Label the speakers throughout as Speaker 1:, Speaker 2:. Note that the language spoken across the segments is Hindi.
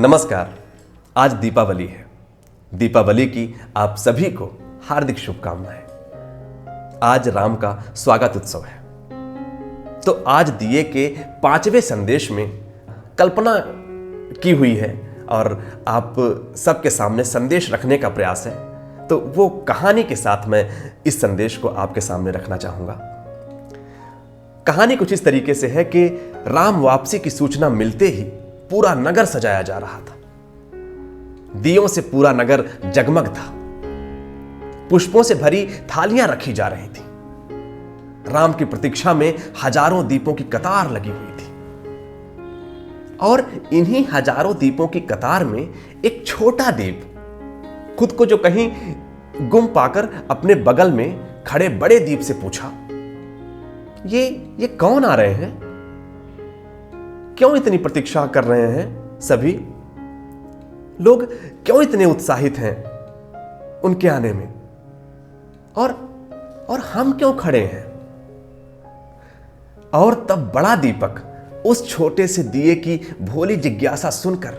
Speaker 1: नमस्कार। आज दीपावली है। दीपावली की आप सभी को हार्दिक शुभकामनाएं। आज राम का स्वागत उत्सव है। तो आज दिए के 5वें संदेश में कल्पना की हुई है और आप सबके सामने संदेश रखने का प्रयास है। तो वो कहानी के साथ मैं इस संदेश को आपके सामने रखना चाहूंगा। कहानी कुछ इस तरीके से है कि राम वापसी की सूचना मिलते ही पूरा नगर सजाया जा रहा था। दियों से पूरा नगर जगमग था। पुष्पों से भरी थालियां रखी जा रही थी। राम की प्रतीक्षा में हजारों दीपों की कतार लगी हुई थी और इन्हीं हजारों दीपों की कतार में एक छोटा दीप खुद को जो कहीं गुम पाकर अपने बगल में खड़े बड़े दीप से पूछा, ये कौन आ रहे हैं? क्यों इतनी प्रतीक्षा कर रहे हैं? सभी लोग क्यों इतने उत्साहित हैं उनके आने में? और हम क्यों खड़े हैं? और तब बड़ा दीपक उस छोटे से दिए की भोली जिज्ञासा सुनकर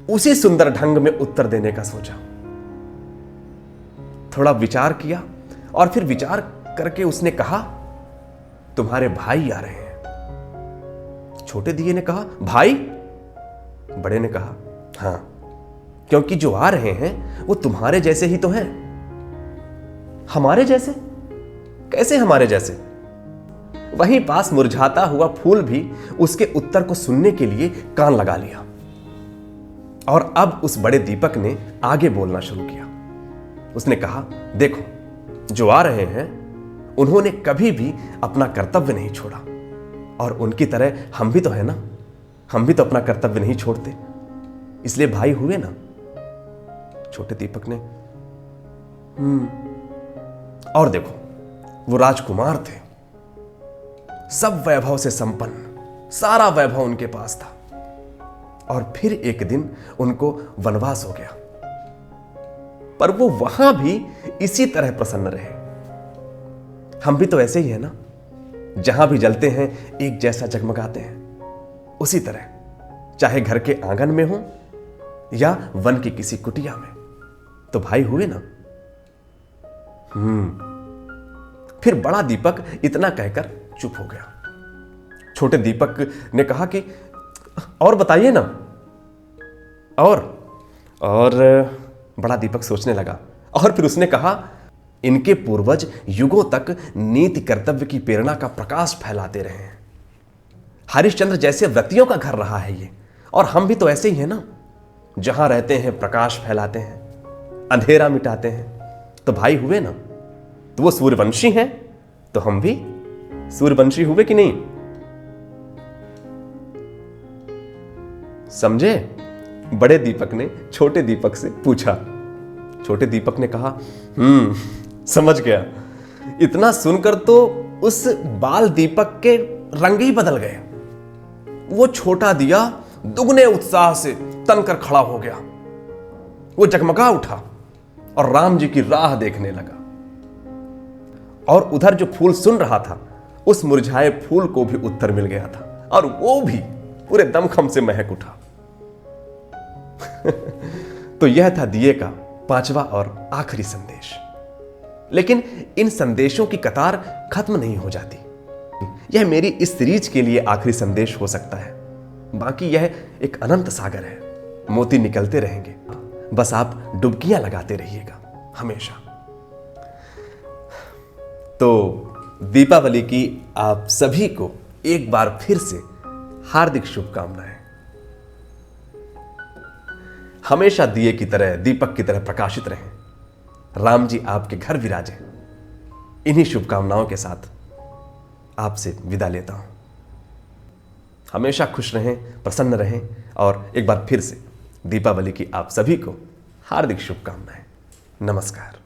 Speaker 1: उसी सुंदर ढंग में उत्तर देने का सोचा। थोड़ा विचार किया और फिर विचार करके उसने कहा, तुम्हारे भाई आ रहे हैं। छोटे दिए ने कहा, भाई? बड़े ने कहा, हां, क्योंकि जो आ रहे हैं वो तुम्हारे जैसे ही तो हैं। हमारे जैसे? कैसे हमारे जैसे? वहीं पास मुरझाता हुआ फूल भी उसके उत्तर को सुनने के लिए कान लगा लिया। और अब उस बड़े दीपक ने आगे बोलना शुरू किया। उसने कहा, देखो, जो आ रहे हैं उन्होंने कभी भी अपना कर्तव्य नहीं छोड़ा और उनकी तरह हम भी तो है ना। हम भी तो अपना कर्तव्य नहीं छोड़ते, इसलिए भाई हुए ना। छोटे दीपक ने और देखो, वो राजकुमार थे, सब वैभव से संपन्न, सारा वैभव उनके पास था। और फिर एक दिन उनको वनवास हो गया, पर वो वहां भी इसी तरह प्रसन्न रहे। हम भी तो ऐसे ही है ना, जहां भी जलते हैं एक जैसा जगमगाते हैं। उसी तरह, चाहे घर के आंगन में हो या वन की किसी कुटिया में, तो भाई हुए ना। फिर बड़ा दीपक इतना कहकर चुप हो गया। छोटे दीपक ने कहा कि और बताइए ना। और बड़ा दीपक सोचने लगा और फिर उसने कहा, इनके पूर्वज युगों तक नीति कर्तव्य की प्रेरणा का प्रकाश फैलाते रहे हैं। हरिश्चंद्र जैसे व्रतियों का घर रहा है ये, और हम भी तो ऐसे ही है ना, जहां रहते हैं प्रकाश फैलाते हैं, अंधेरा मिटाते हैं। तो भाई हुए ना। तो वो सूर्यवंशी हैं, तो हम भी सूर्यवंशी हुए कि नहीं? समझे? बड़े दीपक ने छोटे दीपक से पूछा। छोटे दीपक ने कहा, समझ गया। इतना सुनकर तो उस बाल दीपक के रंग ही बदल गए। वो छोटा दिया दुगने उत्साह से तनकर खड़ा हो गया। वो जगमगा उठा और राम जी की राह देखने लगा। और उधर जो फूल सुन रहा था, उस मुरझाए फूल को भी उत्तर मिल गया था और वो भी पूरे दमखम से महक उठा। तो यह था दिए का 5वां और आखिरी संदेश। लेकिन इन संदेशों की कतार खत्म नहीं हो जाती। यह मेरी इस सीरीज के लिए आखिरी संदेश हो सकता है। बाकी यह एक अनंत सागर है, मोती निकलते रहेंगे। बस आप डुबकियां लगाते रहिएगा हमेशा। तो दीपावली की आप सभी को एक बार फिर से हार्दिक शुभकामनाएं। हमेशा दिए की तरह, दीपक की तरह प्रकाशित रहें। राम जी आपके घर विराजें। इन्हीं शुभकामनाओं के साथ आपसे विदा लेता हूं। हमेशा खुश रहें, प्रसन्न रहें और एक बार फिर से दीपावली की आप सभी को हार्दिक शुभकामनाएं। नमस्कार।